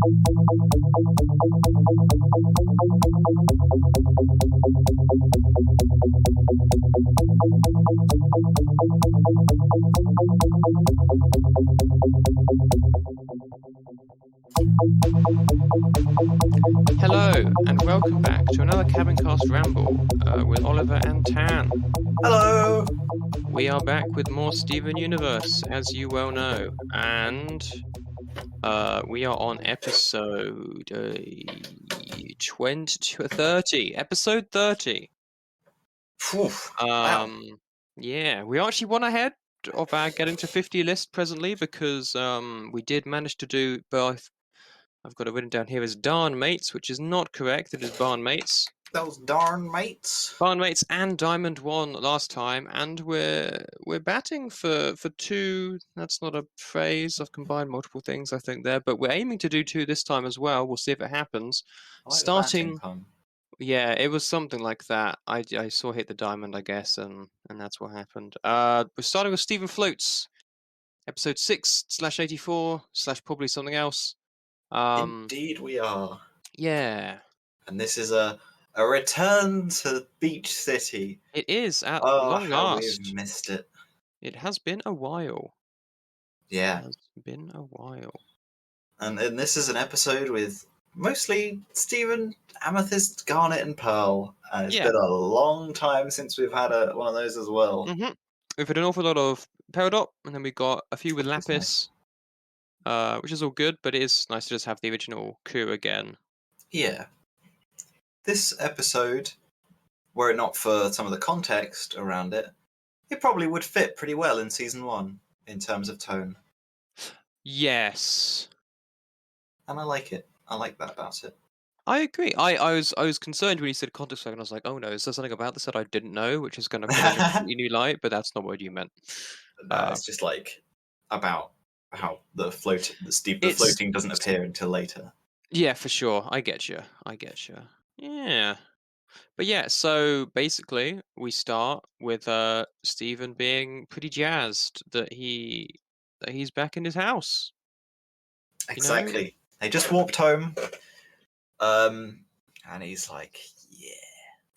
Hello, and welcome back to another Cabincast Ramble with Oliver and Tan. Hello! We are back with more Steven Universe, as you well know, and we are on episode 30. Episode 30. Phew, wow. Yeah, we actually one ahead of our getting to 50 list presently because we did manage to do both. I've got it written down here as Darn Mates, which is not correct. It is Barn Mates. Those darn mates. Barn Mates and Diamond won last time, and we're batting for two. That's not a phrase. I've combined multiple things, I think, there, but we're aiming to do two this time as well. We'll see if it happens. I like the batting pun. Yeah, it was something like that. I saw hit the diamond, I guess, and that's what happened. We're starting with Stephen Floats, episode 6/84/ probably something else. Indeed we are. Yeah. And this is a return to Beach City. It is at Oh, long how last. we've missed it. It has been a while. Yeah. It has been a while. And this is an episode with mostly Stephen, Amethyst, Garnet, and Pearl. And it's been a long time since we've had one of those as well. Mm-hmm. We've had an awful lot of Peridot, and then we got a few with Lapis, nice. Which is all good, but it is nice to just have the original crew again. Yeah. This episode, were it not for some of the context around it, it probably would fit pretty well in season 1 in terms of tone. Yes. And I like it. I like that about it. I agree. I was concerned when you said context, and I was like, oh no, is there something about this that I didn't know, which is going to put it in a completely new light? But that's not what you meant. It's just like about how the floating doesn't appear until later. Yeah, for sure. I get you. Yeah. But yeah, so basically we start with Stephen being pretty jazzed that he's back in his house. Exactly. You know? They just walked home. And he's like, yeah.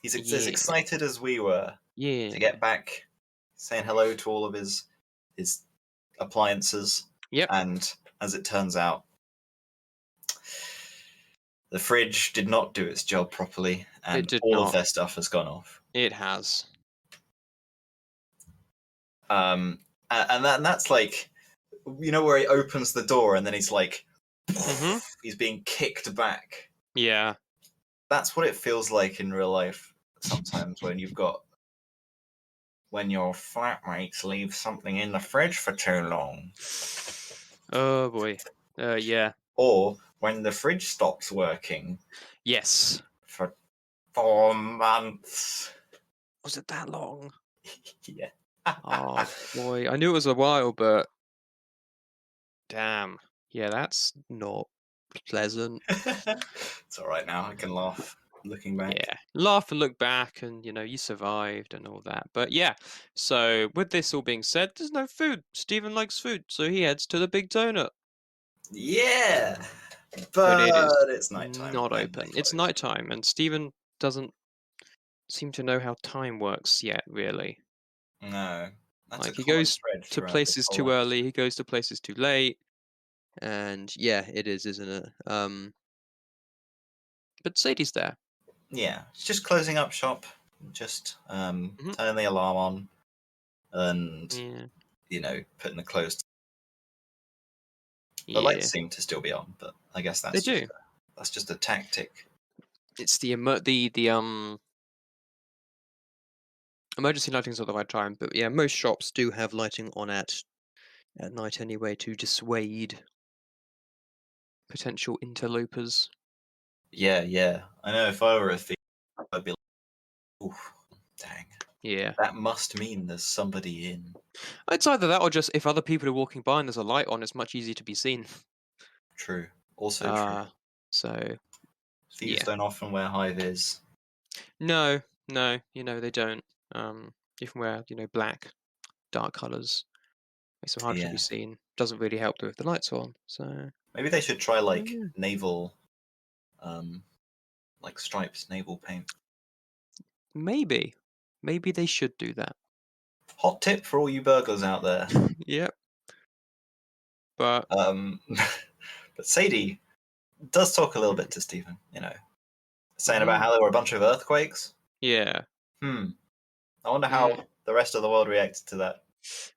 He's as excited as we were to get back, saying hello to all of his appliances. Yep. And as it turns out, the fridge did not do its job properly, and all of their stuff has gone off. It has. And that's like, you know, where he opens the door and then he's like, he's being kicked back. Yeah. That's what it feels like in real life sometimes when your flatmates leave something in the fridge for too long. Oh boy. Yeah. Or when the fridge stops working. Yes. For 4 months. Was it that long? Yeah. Oh boy. I knew it was a while, but damn. Yeah, that's not pleasant. It's alright now. I can laugh looking back. Yeah. Laugh and look back and, you know, you survived and all that. But yeah. So with this all being said, there's no food. Stephen likes food, so he heads to the Big Donut. Yeah. But it's nighttime. Not open. It's nighttime, and Stephen doesn't seem to know how time works yet, really. No. That's like he goes to places too early, he goes to places too late. And yeah, it is, isn't it? But Sadie's there. Yeah, it's just closing up shop, just turning the alarm on, and you know, putting the clothes. The lights seem to still be on, but I guess that's just a tactic. It's the emergency lighting's not the right time, but yeah, most shops do have lighting on at night anyway to dissuade potential interlopers. Yeah. I know if I were a thief, I'd be like, oof, dang. Yeah. That must mean there's somebody in. It's either that or just if other people are walking by and there's a light on, it's much easier to be seen. True. Also true. So thieves don't often wear high vis. No, you know, they don't. Even wear, you know, black, dark colours. Makes them hard to be seen. Doesn't really help with the lights on, so Maybe they should try like Yeah. naval, like striped naval paint. Maybe they should do that. Hot tip for all you burglars out there. Yep. But But Sadie does talk a little bit to Stephen, saying about how there were a bunch of earthquakes. yeah, I wonder mm, how the rest of the world reacted to that.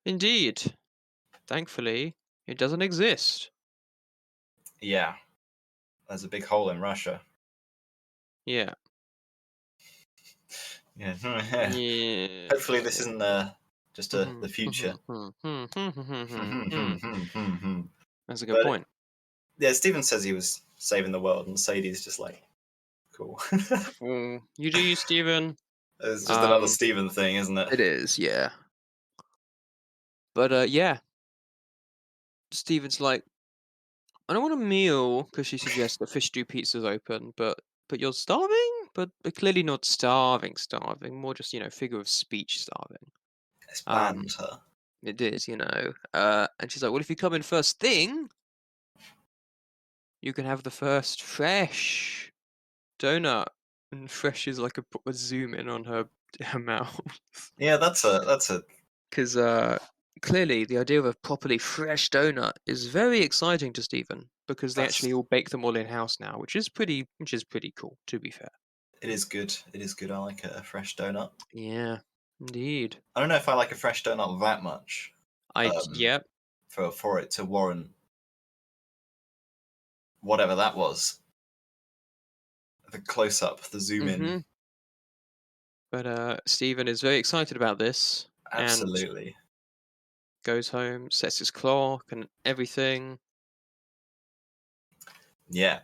indeed. Thankfully, it doesn't exist. Yeah, there's a big hole in Russia. Yeah. Yeah. Yeah. Hopefully, this isn't just the future. That's a good But point. yeah, Stephen says he was saving the world, and Sadie's just like, cool. You do you, Stephen. It's just another Um, Stephen thing, isn't it? it is, yeah. But yeah, Stephen's like, I don't want a meal because she suggests that fish stew pizza's open, but you're starving? But clearly not starving, more just, figure of speech starving. It's Um, banned her. it is, and she's like, well, if you come in first thing, you can have the first fresh donut. And fresh is like a proper zoom in on her mouth. Yeah, that's a Because clearly the idea of a properly fresh donut is very exciting to Stephen because they that's actually all bake them all in house now, which is pretty cool, to be fair. it is good. It is good. I like a fresh donut. Yeah, indeed. I don't know if I like a fresh donut that much. Yeah. For it to warrant whatever that was. The close up, the zoom in. Mm-hmm. But Stephen is very excited about this and Absolutely. goes home, sets his clock and everything. Yeah.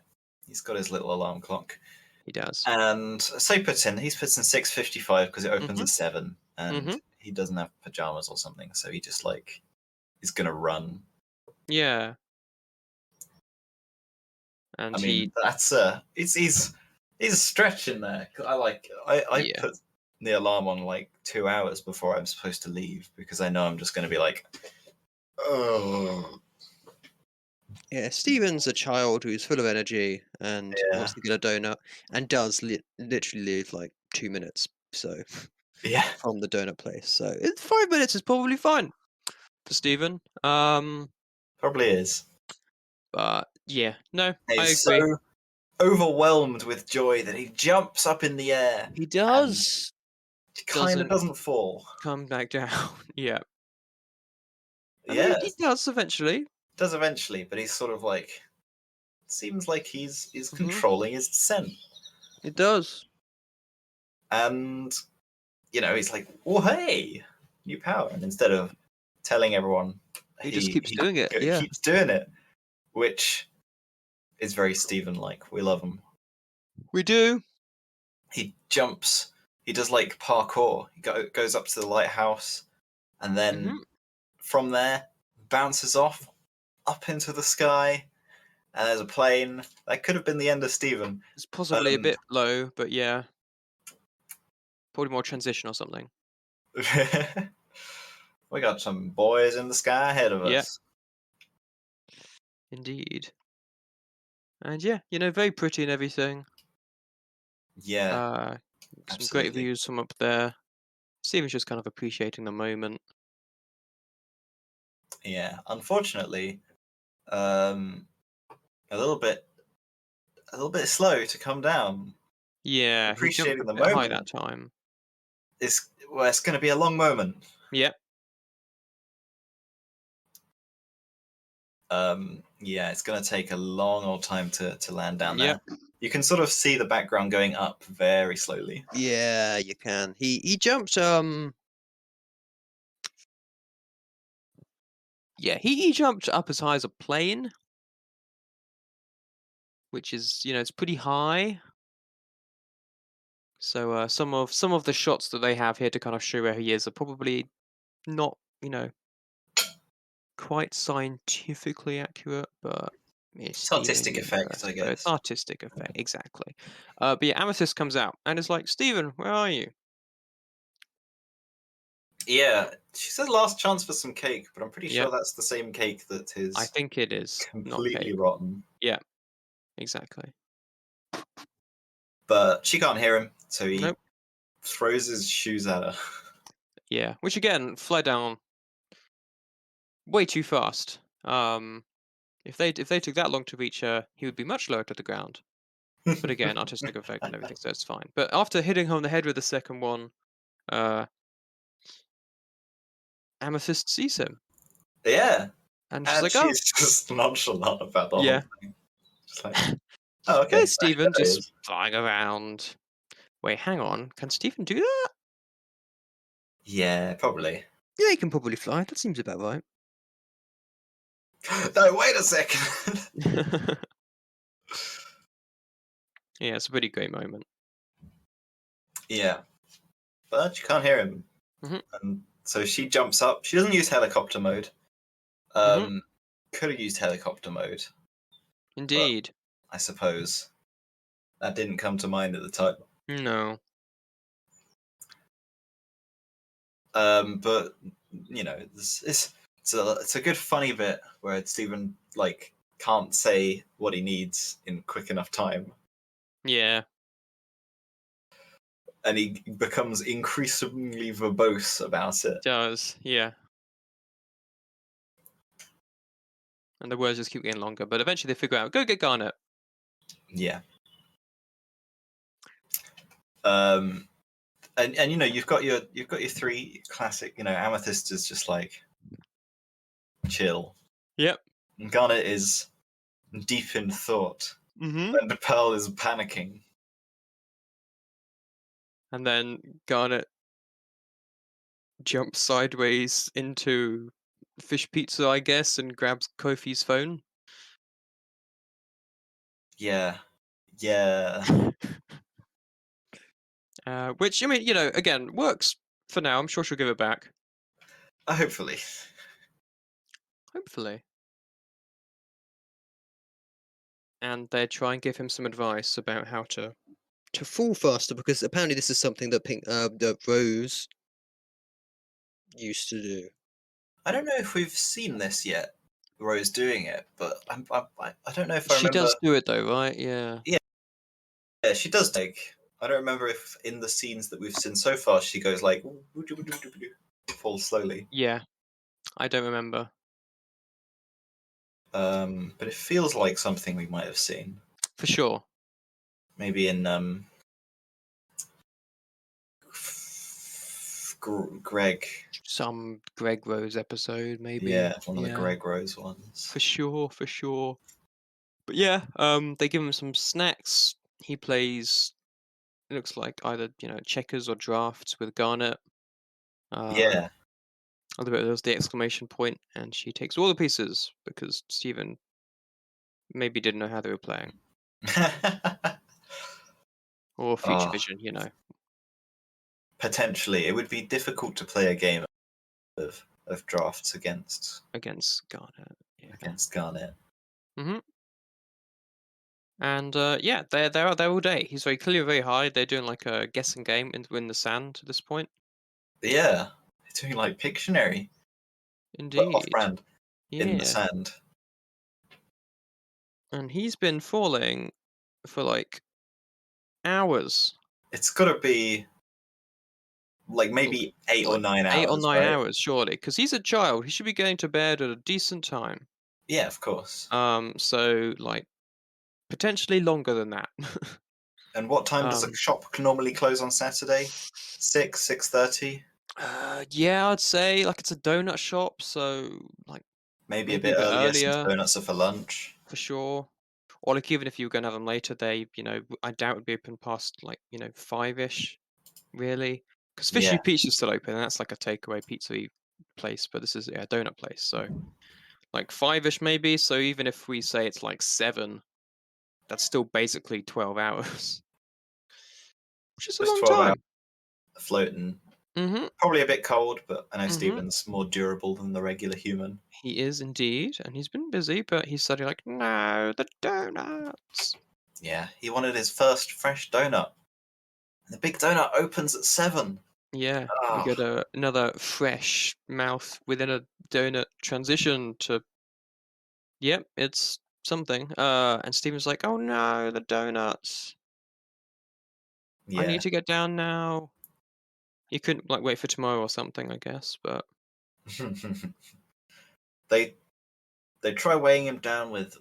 He's got his little alarm clock. He does. And so he's put in 6:55 because it opens Mm-hmm. at 7 Mm-hmm. and he doesn't have pajamas or something, so he just like is gonna run. Yeah. I And mean, he that's he's stretching there. I yeah. put the alarm on like 2 hours before I'm supposed to leave because I know I'm just gonna be like, oh Yeah, Steven's a child who's full of energy and yeah, wants to get a donut and does literally leave like 2 minutes so yeah, from the donut place. So 5 minutes is probably fine for Steven. probably is. But yeah, no, I He's agree. so overwhelmed with joy that he jumps up in the air He and does kind of doesn't doesn't fall. come back down. Yeah, I mean Yeah, he does eventually. does eventually, but he's sort of like seems like he's Hmm. controlling his descent, It does. and he's like, "Oh hey, new power," and instead of telling everyone, He just keeps he doing it. Yeah, keeps doing it, which is very Stephen like. We love him. we do. He jumps. He does like parkour. He goes up to the lighthouse, and then Hmm. from there bounces off up into the sky. And there's a plane. That could have been the end of Stephen. It's possibly a Um, bit low, but yeah, probably more transition or something. we got some boys in the sky ahead of Yeah, us. indeed. And yeah, very pretty and everything. Yeah, Uh, some great absolutely. views from up there. Steven's just kind of appreciating the moment. Yeah, unfortunately, um, a little bit, slow to come down. Yeah, he jumped a Appreciating the bit high that moment time. is well, it's going to be a long moment. Yep. Yeah, it's going to take a long old time to land down Yep. there. You can sort of see the background going up very slowly. Yeah, you can. He jumped yeah, he jumped up as high as a plane, which is, it's pretty high. So some of the shots that they have here to kind of show where he is are probably not, quite scientifically accurate, but it's It's Steven artistic effect, Universe, I so it's guess. artistic effect, exactly. But yeah, Amethyst comes out and is like, Steven, where are you? Yeah, she said last chance for some cake, but I'm pretty sure Yep, that's the same cake that I is think it is, not completely cake. rotten. Yeah, exactly. But she can't hear him, so he Nope. throws his shoes at her. Yeah, which again, fly down way too fast. If they took that long to reach her, he would be much lower to the ground. But again, artistic effect and everything, so it's fine. But after hitting her on the head with the second one, uh, Amethyst sees him, Yeah, and she's and like, "Oh, she's just nonchalant about the whole yeah." thing. Just like, oh, okay, There's Stephen there he just is. flying around. Wait, hang on. Can Stephen do that? Yeah, probably. Yeah, he can probably fly. That seems about right. No, wait a second. Yeah, it's a pretty great moment. Yeah, but she can't hear him, Hmm. and so she jumps up. She doesn't use helicopter mode. Hmm. Um, could have used helicopter mode, but Indeed. I suppose that didn't come to mind at the time. No. But you know, it's a good funny bit where Stephen like can't say what he needs in quick enough time, Yeah, and he becomes increasingly verbose about it. does. Yeah. And the words just keep getting longer, but eventually they figure out, go get Garnet. Yeah. Um, and you know you've got your three classic. You know, Amethyst is just like chill, Yep. and Garnet is deep in thought, Hmm. and Pearl is panicking. And then Garnet jumps sideways into fish pizza, I guess, and grabs Kofi's phone. Yeah, yeah. Which, I mean, again, works for now. I'm sure she'll give it back. Hopefully. Hopefully. And they try and give him some advice about how to fall faster, because apparently this is something that Rose used to do. I don't know if we've seen this yet, Rose doing it, but I don't know if I She remember. does do it though, right? Yeah. Yeah, yeah, she does take. I don't remember if in the scenes that we've seen so far she goes like falls slowly. Yeah. I don't remember. But it feels like something we might have seen. For sure. Maybe in Greg. Some Greg Rose episode, maybe. Yeah, one of the Yeah. Greg Rose ones. For sure, for sure. But yeah, they give him some snacks. He plays, it looks like either, checkers or drafts with Garnet. Uh, Yeah. other bit was the exclamation point, and she takes all the pieces because Stephen maybe didn't know how they were playing. Or future Oh, vision. potentially, it would be difficult to play a game of drafts Against Garnet. Yeah. against Garnet. Hmm. And yeah, they're out there all day. He's very clearly very high. They're doing like a guessing game in the sand at this point. Yeah, they're doing like Pictionary, but Indeed. off-brand in the Yeah. sand. And he's been falling for like hours. It's got to be like L- maybe 8 or 9 Eight or hours, nine right? hours, surely, because he's a child. He should be going to bed at a decent time. Yeah, of course. So like potentially longer than that. And what time does a um, shop normally close on Saturday? 6:30. yeah, I'd say like it's a donut shop, so like Maybe a maybe a bit bit earlier since earlier donuts are for lunch. for sure. Or like even if you were going to have them later, I doubt would be open past like 5ish, really, because Fishy Yeah. Pete's is still open, and that's like a takeaway pizza place. But this is a donut place, so like 5ish maybe. So even if we say it's like 7, that's still basically 12 hours, which is a Just long 12 hours time. floating. Mm-hmm. Probably a bit cold, but I know Mm-hmm. Steven's more durable than the regular human. He is indeed, and he's been busy, but he's suddenly like, no, the donuts. Yeah, he wanted his first fresh donut. And the big donut opens at 7. Yeah, we Oh, get another fresh mouth within a donut transition to, yep, it's something. And Steven's like, "Oh no, the donuts. I yeah. need to get down now." You couldn't like wait for tomorrow or something, I guess, but they they try weighing him down with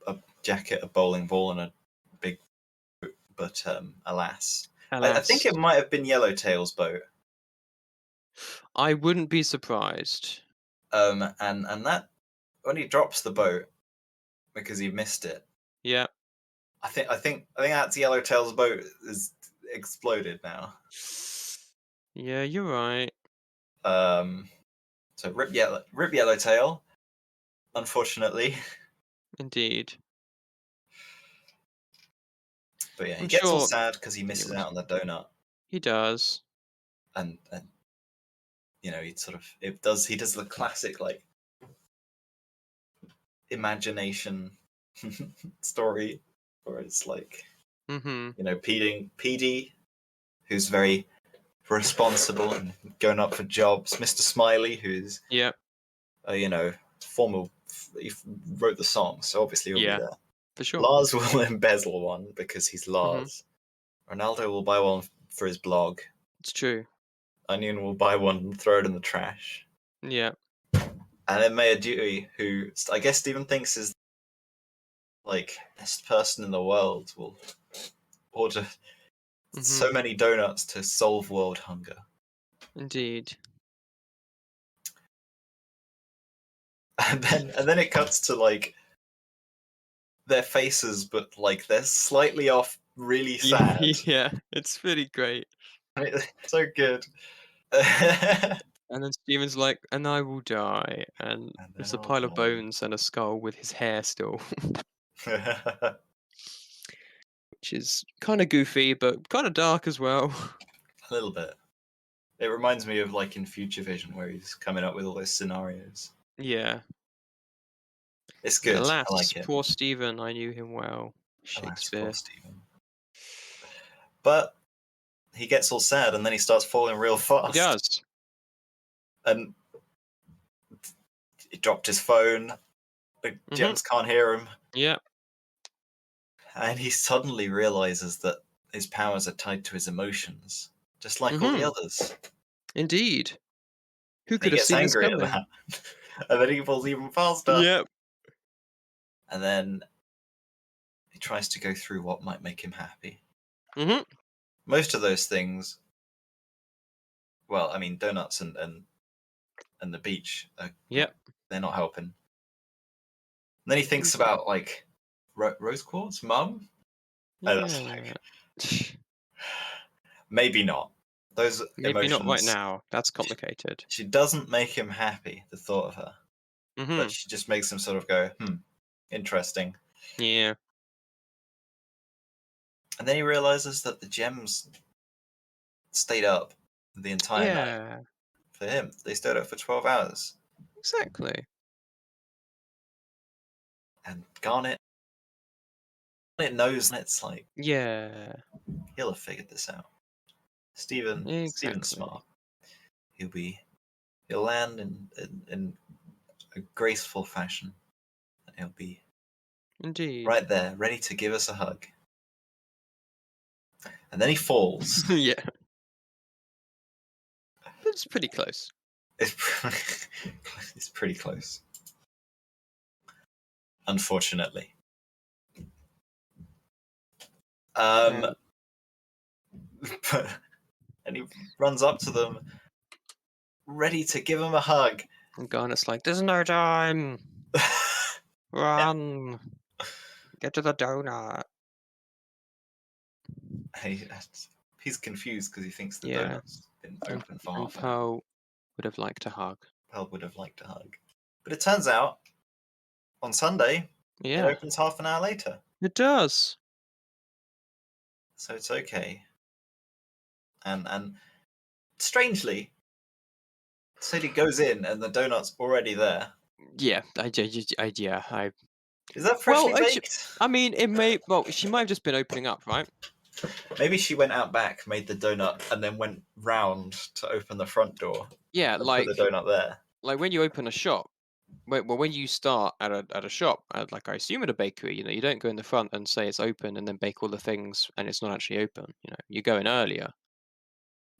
a jacket, a bowling ball, and a big. But alas, I think it alas, might have been Yellowtail's boat. I wouldn't be surprised. And that when he drops the boat because he missed it, Yeah. I think that's Yellowtail's boat is exploded now. Yeah, you're right. Um, so rip Yellowtail. Unfortunately, Indeed. but yeah, he I'm gets all sure sad because he he misses was. out on the donut, He does. and he sort of he does the classic like imagination story, where it's like Mhm. PD, who's very responsible and going up for jobs. Mr. Smiley, who's Yep. formal. He wrote the song, so obviously he'll be Yeah, there. for sure. Lars will embezzle one because he's Mhm. Lars. Ronaldo will buy one for his blog. It's true. Onion will buy one and throw it in the trash. Yeah. And then Mayor Duty, who I guess Stephen thinks is like best person in the world, will order so Mhm. many donuts to solve world hunger. Indeed. And then it cuts to like their faces, but like they're slightly off, really Yeah, sad. yeah, it's pretty great. It's so good. And And then Steven's like, "And I will die," and then there's a I'll pile of die. bones and a skull with his hair still, A which is kinda goofy, but kinda dark as well. little bit. It reminds me of like in Future Vision where he's coming up with all those scenarios. Yeah. It's And good. I alas, like it. poor Stephen, I knew him well. Alas, poor Shakespeare. Stephen. But he gets all sad and then he starts falling real He fast. does. And he dropped his phone. The Mhm. gems can't hear him. Yeah. And he suddenly realizes that his powers are tied to his emotions, just like all the Mhm. others. Indeed. Who And he could have gets seen this angry at coming? that. And then he falls even faster. Yep. And then he tries to go through what might make him happy. Mhm. Most of those things, well, I mean, donuts and the beach, Yep. they're not helping. And then he thinks Indeed. about, like, rose quartz, mum? And it's Yeah. like, maybe not. Those Maybe not right emotions, now. That's complicated. she doesn't make him happy, the thought of her. But Mhm. she just makes him sort of go, interesting. Yeah. And then he realizes that the gems stayed up the entire night Yeah. for him. They stayed up for 12 hours. Exactly. And Garnet knows, and it's like, Yeah. he'll have figured this out. Steven's Exactly. smart. He'll land in a graceful fashion, and he'll be Indeed. right there, ready to give us a hug. And then he falls. Yeah. It's pretty close. It's it's pretty close, unfortunately. Um, And and he runs up to them, ready to give him a hug. Garnet's like, "There's no time. Run. Get to the donut." he, he's confused because he thinks the Yeah. donut's been And open for and half an hour. Pearl would have liked a hug. Pearl would have liked a hug. But it turns out, on Sunday, it Yeah. opens half an hour later. It does. So it's okay. And strangely, Sadie goes in and the donut's already there. Yeah. I Is that well, freshly baked? I mean, it may well, she might have just been opening up, right? Maybe she went out back, made the donut, and then went round to open the front door Yeah, and put the donut there. like when you open a shop. When you start at a shop, like I assume at a bakery, you don't go in the front and say it's open and then bake all the things and it's not actually open. You go in earlier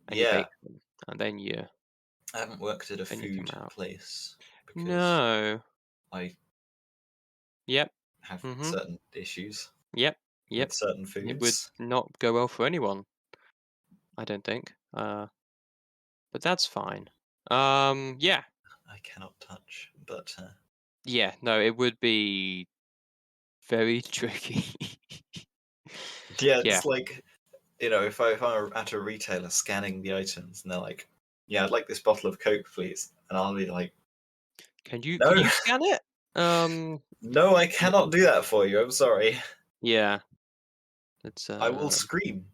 and you Yeah, bake them and then I haven't worked at a you come food out. place because No. I Yep. have Mhm. certain issues Yep. Yep. with certain It would foods not go well for anyone, I don't think. But that's fine. Yeah. I cannot touch. But Yeah, no, it would be very tricky. yeah, Yeah. it's like, if I'm at a retailer scanning the items and they're like, "Yeah, I'd like this bottle of Coke, please," and I'll be like, Can "No, you scan it? Um, no, I y- cannot do that for you. I'm sorry. yeah, it's I will scream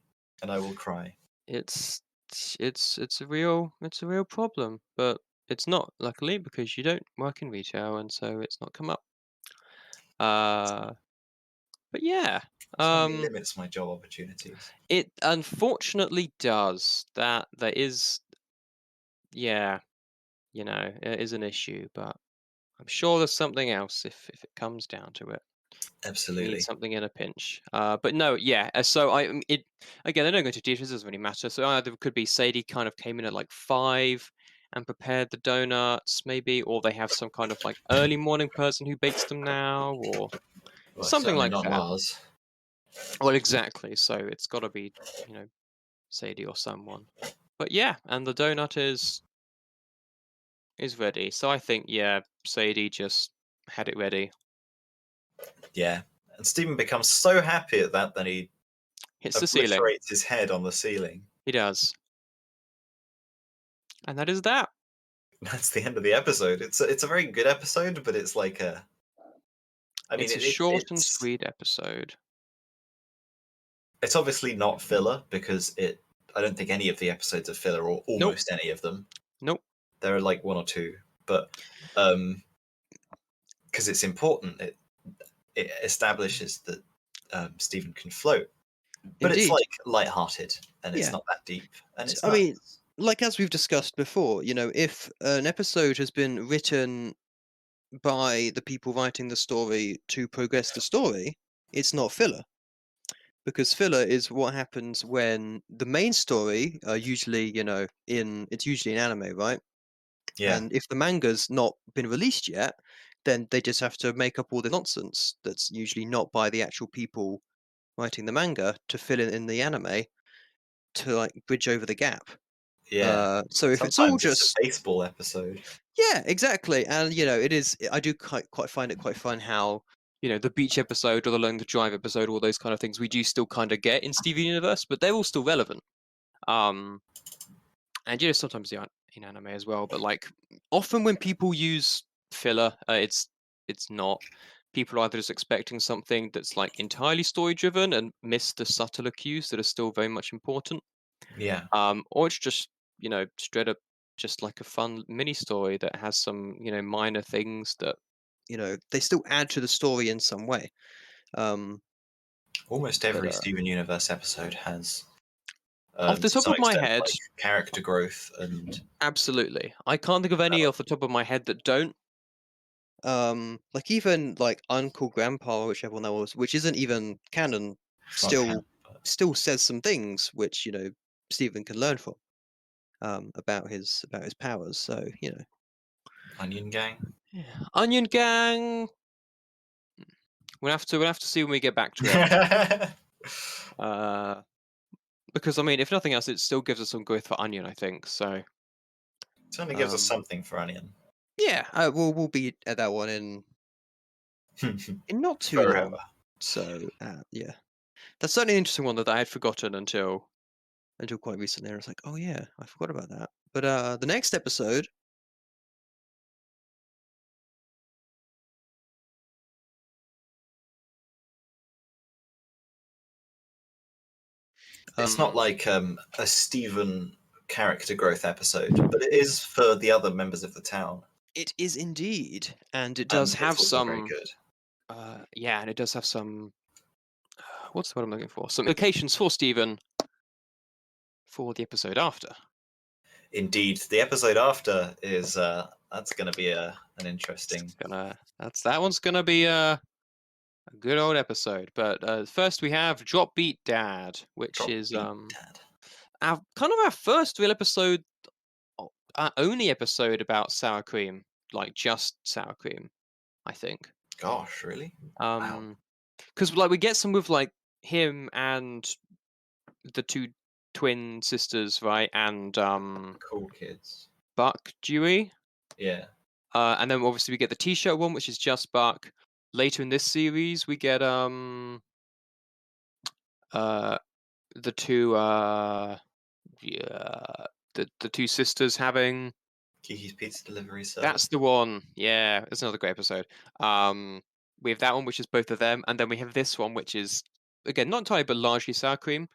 and I will cry." it's it's a real problem, but it's not luckily because you don't work in retail and so it's not come up. Uh, but yeah, Certainly um, limits my job opportunities. it unfortunately does. There is, yeah, it is an issue, but I'm sure there's something else if it comes down to it. You need Absolutely. something in a pinch. But no, yeah. So it again. I don't go into details. It doesn't really matter. So either it could be Sadie kind of came in at like 5 and prepared the donuts, maybe, or they have some kind of like early morning person who bakes them now, or Well, something certainly like not that. Lars. Well, exactly. So it's got to be Sadie or someone. But yeah, and the donut is ready. So I think yeah, Sadie just had it ready. Yeah. And Stephen becomes so happy at that he Hits the ceiling. obliterates his head on the ceiling. He does, and that is that. That's the end of the episode. It's a very good episode, but it's like I mean, It's a it, short and sweet episode. it's obviously not filler because I don't think any of the episodes are filler, or Nope. almost any of them. Nope. There are like one or two, but because it's important, it establishes that Stephen can float. But it's Indeed. like light-hearted, and it's Yeah. not that deep, and it's I mean, nice. like as we've discussed before, if an episode has been written by the people writing the story to progress the story, it's not filler. Because filler is what happens when the main story, usually, it's usually in anime, right? Yeah, And if the manga's not been released yet, then they just have to make up all the nonsense that's usually not by the actual people writing the manga to fill in the anime to like bridge over the gap. yeah. So if it's all Sometimes it's a just baseball episode. yeah, exactly, and it is. I do quite find it quite fun how The beach episode or the Learn to Drive episode, all those kind of things we do still kind of get in Steven Universe, but they're all still relevant. Um, and sometimes they aren't in anime as well, but like often when people use filler, it's not. People are either just expecting something that's like entirely story driven and miss the subtler cues that are still very much important. Yeah, Or it's just straight up just like a fun mini story that has some minor things that they still add to the story in some way. Um, almost but every Steven Universe episode has, off the to top some of my extent, head, like character growth and absolutely. I can't think of any off the top of my head that don't. like even like Uncle Grandpa, or whichever one that was, which isn't even canon, it's not still canon. But still says some things which Stephen can learn from about his powers. So Onion Gang. Yeah. Onion Gang. We'll have to see when we get back to it. Certainly Uh, because I mean, if nothing else, it still gives us some growth for Onion, I think. So, gives us um, something for Onion. yeah, we'll be at that one in not too long. Forever. So yeah, that's certainly an interesting one that I had forgotten until quite recently. I was like, oh yeah, I forgot about that. But the next episode, It's not like a Stephen character growth episode, but it is for the other members of the town, it is indeed, and it does and have it's also very some. good. yeah, and it does have some what's the word I'm looking for? Some implications for Stephen for the episode after. Indeed, the episode after is that's going to be an interesting. That one's gonna be a good old episode. But first we have Drop Beat Dad, which Drop is beat dad. our kind of our first real episode, our only episode about sour cream, like just sour cream, I think. Gosh, really? Wow. Because like we get some with like him and the two twin sisters, right? And Cool kids. Buck Dewey. Yeah. And then obviously we get the T-shirt one, which is just Buck. Later in this series, we get the two the two sisters having. Kiki's Pizza Delivery Service. That's the one. Yeah, it's another great episode. We have that one, which is both of them, and then we have this one, which is again not entirely, but largely sour cream.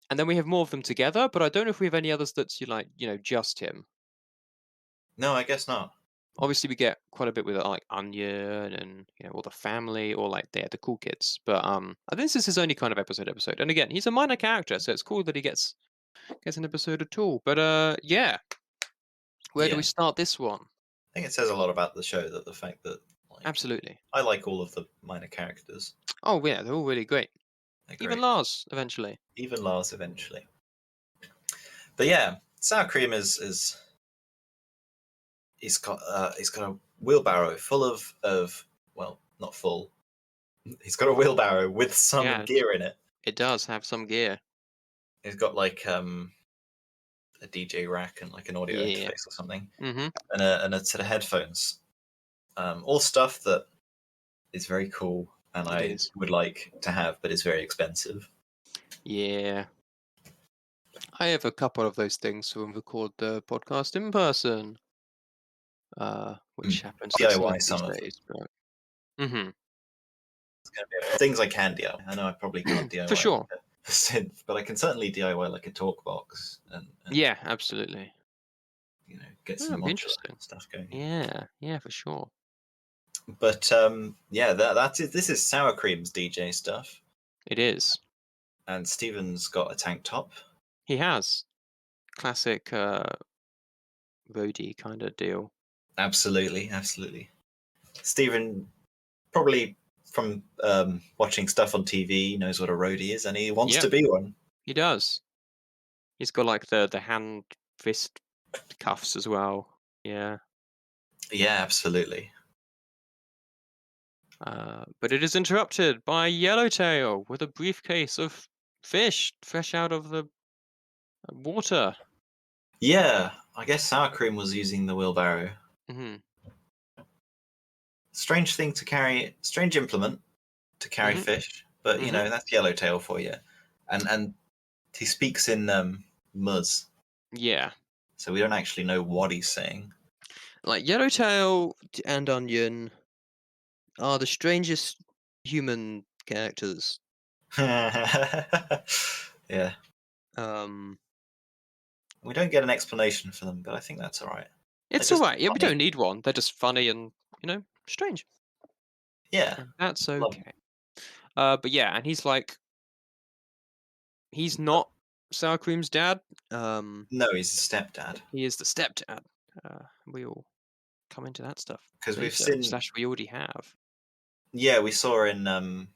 And then we have more of them together, but I don't know if we have any others that's just him. No, I guess not. Obviously, we get quite a bit with like Onion and all the family, or like they're the cool kids. But I think this is his only kind of episode. And again, he's a minor character, so it's cool that he gets an episode at all. But yeah, where do we start this one? I think it says a lot about the show, that the fact that Absolutely, I like all of the minor characters. Oh yeah, they're all really great. Even Lars eventually. But yeah, sour cream is he's got a wheelbarrow full of well, not full. He's got a wheelbarrow with some gear in it. It does have some gear. He's got like a DJ rack and like an audio interface or something, and a set of headphones. All stuff that is very cool and I would like to have, but it's very expensive. Yeah. I have a couple of those things when we record the podcast in person, which happens DIY some of days. them. Mm-hmm. It's gonna be things I can DIY. I know I probably can't DIY for sure a synth, but I can certainly DIY like a talk box and yeah, absolutely. Get some interesting stuff going. Yeah, for sure. But yeah, that's it. This is Sour Cream's DJ stuff. It is. And Steven's got a tank top. He has. Classic roadie kind of deal. Absolutely. Steven, probably from watching stuff on TV, knows what a roadie is, and he wants to be one. He does. He's got like the hand fist cuffs as well. Yeah. Yeah, absolutely. But it is interrupted by Yellowtail with a briefcase of fish fresh out of the water. Yeah, I guess Sour Cream was using the wheelbarrow. Mm-hmm. Strange thing to carry, strange implement to carry fish, but that's Yellowtail for you. And he speaks in Muzz. Yeah. So we don't actually know what he's saying. Like Yellowtail and Onion are the strangest human characters. Yeah. We don't get an explanation for them, but I think that's all right. It's all right. Yeah, we don't need one. They're just funny and strange. Yeah, and that's okay. But yeah, and he's like, he's not Sour Cream's dad. No, he's the stepdad. He is the stepdad. We all come into that stuff because we've seen / we already have. Yeah, we saw in the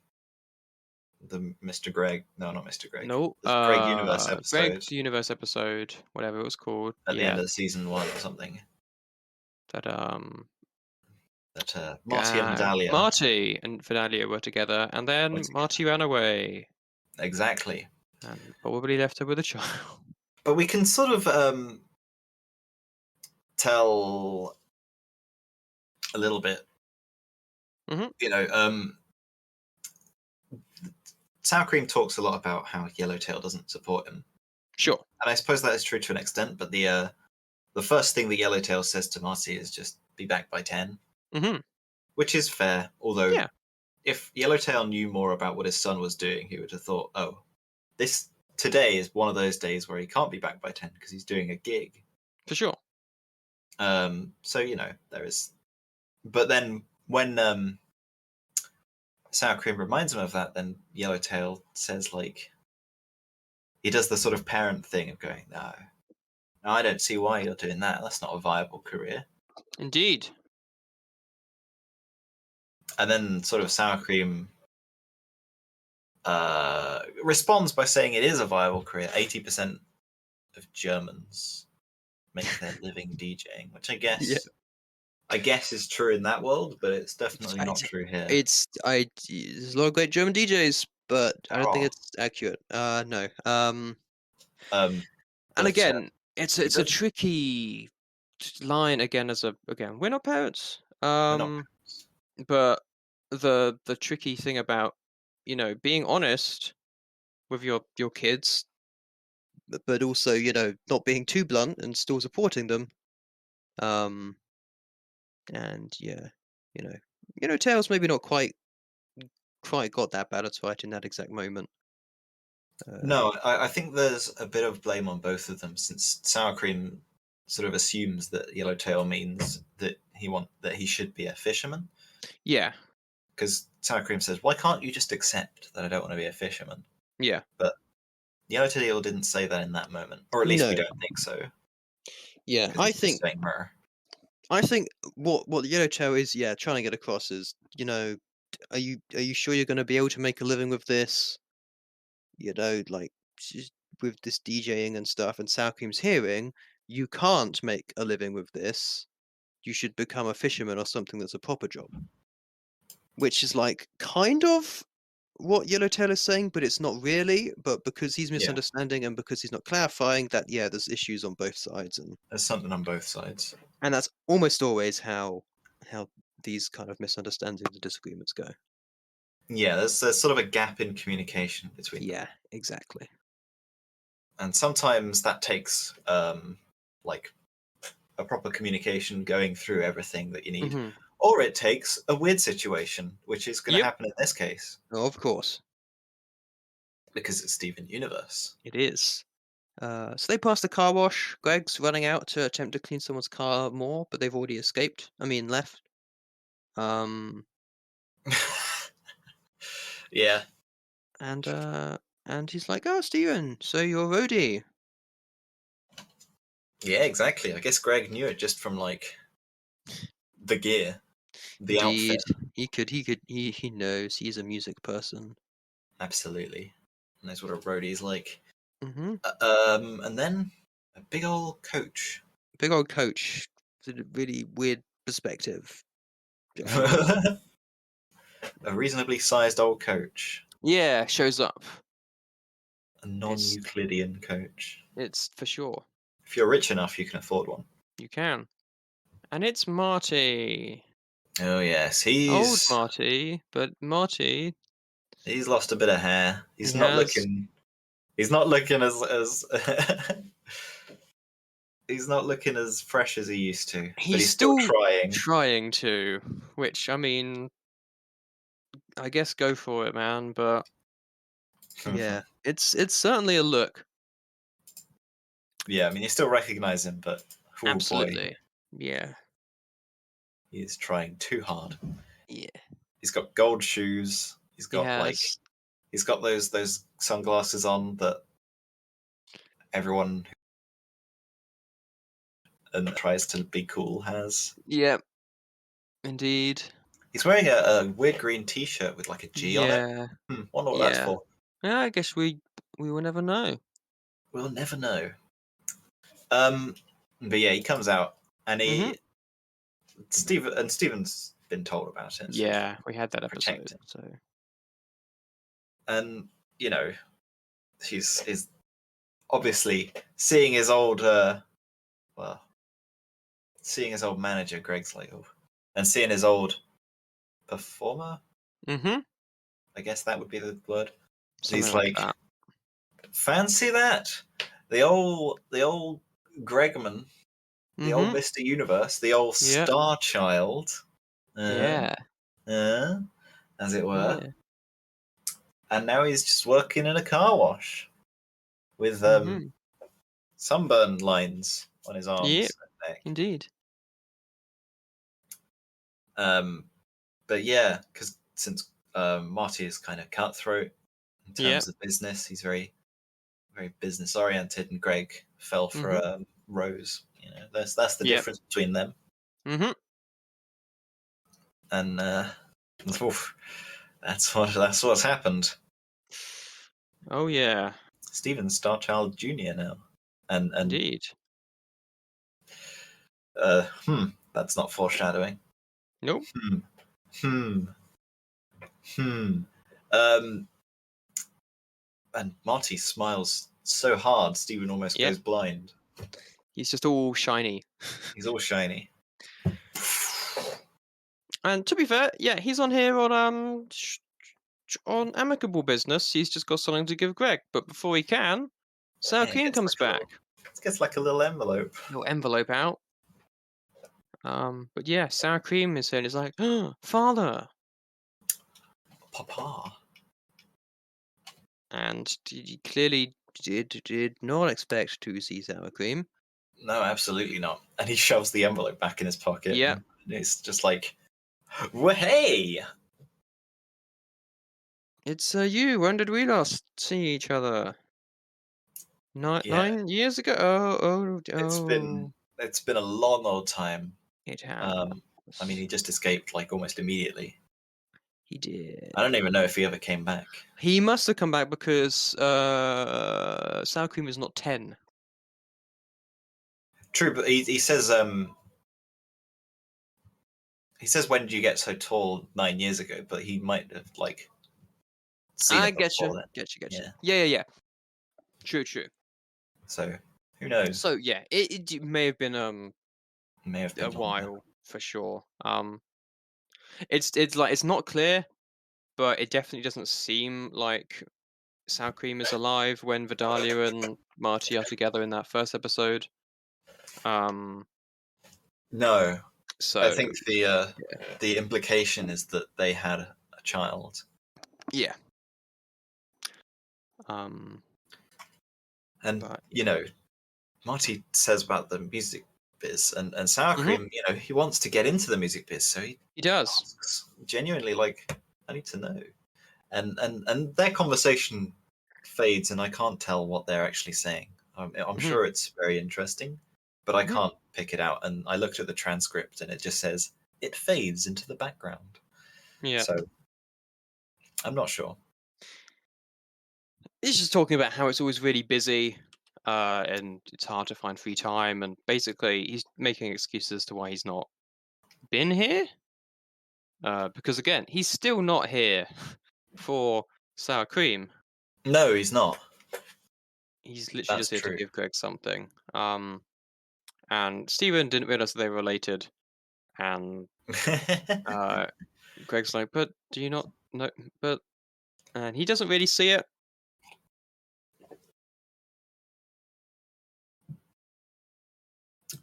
Mr. Greg. No, not Mr. Greg. No, Greg Universe episode. Greg the Universe episode, whatever it was called. At the end of season 1 or something. That Marty and Vidalia. Marty and Vidalia were together, and then Marty ran away. Exactly. And probably left her with a child. But we can sort of tell a little bit. Mm-hmm. Sour Cream talks a lot about how Yellowtail doesn't support him. Sure. And I suppose that is true to an extent, but the first thing that Yellowtail says to Marty is just be back by 10. Mm-hmm. Which is fair, although if Yellowtail knew more about what his son was doing, he would have thought, oh, today is one of those days where he can't be back by 10 because he's doing a gig. For sure. So, there is... But then when Sour Cream reminds him of that, then Yellowtail says, like, he does the sort of parent thing of going, no, I don't see why you're doing that. That's not a viable career. Indeed. And then sort of Sour Cream responds by saying it is a viable career. 80% of Germans make their living DJing, which I guess is true in that world, but it's definitely not true here. There's a lot of great German DJs, but I don't think it's accurate. No. And again, it's a tricky line again. We're not parents. But the tricky thing about being honest with your kids, but also not being too blunt and still supporting them. And Tails maybe not quite got that balance right in that exact moment. No, I think there's a bit of blame on both of them, since Sour Cream sort of assumes that Yellowtail means that he should be a fisherman. Yeah. Because Sour Cream says, "Why can't you just accept that I don't want to be a fisherman?" Yeah. But Yellowtail didn't say that in that moment, or at least we don't think so. Yeah, I think what Yellowtail is trying to get across is, are you sure you're going to be able to make a living with this? Like with this DJing and stuff. And Sour Cream's hearing, you can't make a living with this. You should become a fisherman or something that's a proper job. Which is like kind of what Yellowtail is saying, but it's not really. But because he's misunderstanding and because he's not clarifying that, there's issues on both sides, and there's something on both sides. And that's almost always how these kind of misunderstandings and disagreements go. Yeah, there's sort of a gap in communication between them. Yeah, exactly. And sometimes that takes like a proper communication going through everything that you need. Mm-hmm. Or it takes a weird situation, which is going to happen in this case. Oh, of course. Because it's Steven Universe. It is. So they pass the car wash. Greg's running out to attempt to clean someone's car more, but they've already escaped. Left. Yeah. And he's like, "Oh, Steven, so you're a roadie." Yeah, exactly. I guess Greg knew it just from like the gear, the Indeed. outfit. He knows. He's a music person. Absolutely. Knows what a roadie's like. Mm-hmm. And then a big old coach. Big old coach. It's a really weird perspective. A reasonably sized old coach. Yeah, shows up. A non-Euclidean coach. It's for sure. If you're rich enough, you can afford one. You can. And it's Marty. Oh, yes. He's old Marty, but Marty... He's lost a bit of hair. He's not looking as he's not looking as fresh as he used to. But he's still trying to, which, I mean, I guess go for it, man, but yeah, it's certainly a look. Yeah, I mean, you still recognize him, but absolutely. Boy, yeah. He's trying too hard. Yeah. He's got gold shoes. He's got he's got those sunglasses on that everyone and tries to be cool has. Yep. Indeed. He's wearing a weird green t-shirt with like a G on it. Wonder what that's for. Yeah, I guess we will never know. We'll never know. But yeah, he comes out and Steven's been told about it. So we had that episode. So, and he's obviously seeing his old manager, Greg's like, oh, and seeing his old performer. Mm-hmm. I guess that would be the word. Something he's like that. Fancy that. The old Gregman, the old Mr. Universe, the old Star Child. As it were. Yeah. And now he's just working in a car wash with sunburn lines on his arms and neck. Indeed. But yeah, because since Marty is kind of cutthroat in Yeah. terms of business. He's very, very business oriented, and Greg fell for Rose. You know, that's the difference between them. Mm-hmm. And oof, that's what's happened. Oh yeah. Steven Starchild Jr. now, and Indeed. That's not foreshadowing. Nope. And Marty smiles so hard, Steven almost goes blind. He's just all shiny. He's all shiny. And to be fair, yeah, he's on here on on amicable business. He's just got something to give Greg, but before he can, Sour Cream comes back. It gets like a little envelope. Little envelope out. But yeah, Sour Cream is here and he's like, oh, Father. Papa. And he clearly did not expect to see Sour Cream. No, absolutely not. And he shoves the envelope back in his pocket. Yeah. It's just like, well, hey! It's you. When did we last see each other? 9 years ago? Oh. It's been a long old time. It has. I mean, he just escaped like almost immediately. He did. I don't even know if he ever came back. He must have come back because Sour Cream is not 10. True, but he says when did you get so tall 9 years ago, but he might have like seen I it get you. before then. Get you. Yeah. True. So who knows? So yeah, it may have been May have been a while for sure. It's like it's not clear, but it definitely doesn't seem like Sour Cream is alive when Vidalia and Marty are together in that first episode. No. So I think the implication is that they had a child. Yeah. And you know, Marty says about the music biz, and Sour Cream, you know, he wants to get into the music biz, so he does asks genuinely, like, I need to know. And their conversation fades, and I can't tell what they're actually saying. I'm sure it's very interesting, but I can't pick it out. And I looked at the transcript, and it just says it fades into the background. Yeah. So I'm not sure. He's just talking about how it's always really busy, and it's hard to find free time, and basically he's making excuses as to why he's not been here. Because again, he's still not here for Sour Cream. No, he's not. He's literally just here to give Greg something. And Steven didn't realize they were related. And Greg's like, but do you not know? But and he doesn't really see it.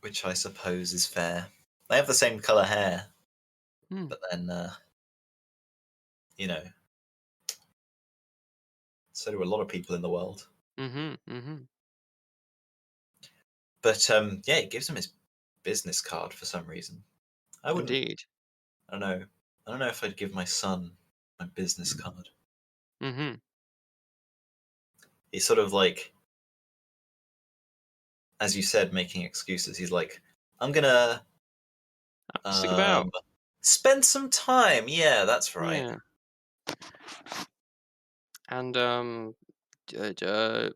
Which I suppose is fair. They have the same color hair, but then, you know, so do a lot of people in the world. But yeah, he gives him his business card for some reason. I wouldn't. Indeed. I don't know if I'd give my son my business card. He's sort of like, as you said, making excuses. He's like, I'm gonna stick about, spend some time. Yeah, that's right. Yeah. And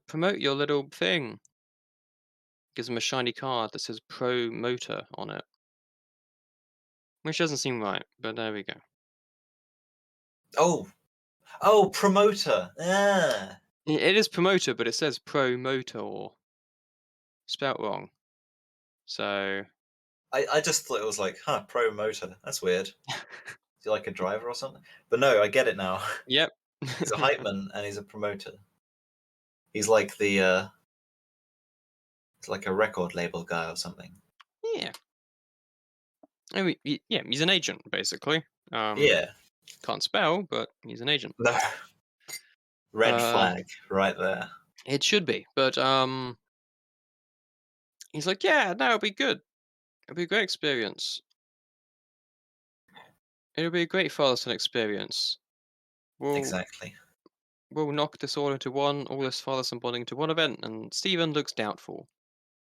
promote your little thing. Gives him a shiny card that says Pro Motor on it. Which doesn't seem right, but there we go. Oh, promoter. Ah. It is promoter, but it says Pro Motor. Spelt wrong. So I just thought it was like, pro motor. That's weird. Is he like a driver or something? But no, I get it now. Yep. He's a hype man and he's a promoter. He's like the it's like a record label guy or something. Yeah. I mean, yeah, he's an agent basically. Yeah. Can't spell, but he's an agent. No. Red flag right there. It should be, but he's like, yeah, no, it'll be good. It'll be a great experience. It'll be a great father-son experience. Exactly. We'll knock this all this father-son bonding into one event, and Stephen looks doubtful,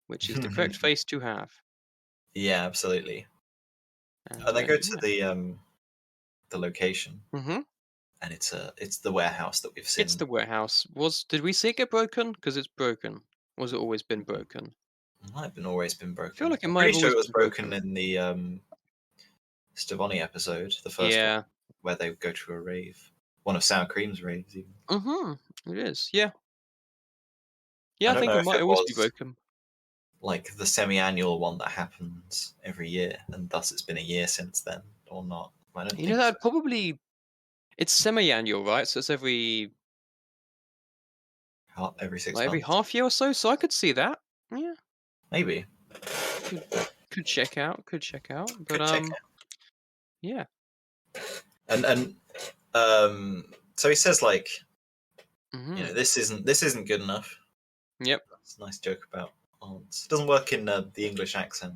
which is the correct face to have. Yeah, absolutely. And they go to the location, and it's the warehouse that we've seen. It's the warehouse. Did we see it get broken? Because it's broken. Or has it always been broken? It might have always been broken. I feel like it I'm might pretty have sure always it was been broken in the Stivoni episode, the first one, where they go to a rave. One of Sour Cream's raves, even. It is. Yeah. Yeah, I I don't think know it if might it always be was broken. like the semi-annual one that happens every year, and thus it's been a year since then, or not. I don't think so. That probably it's semi-annual, right? So it's every 6 every months, half year or so. So I could see that. Yeah, maybe. could check out. Could check out. But Could check it. yeah. And so he says, like, this isn't good enough. Yep. That's a nice joke about aunts. It doesn't work in the English accent.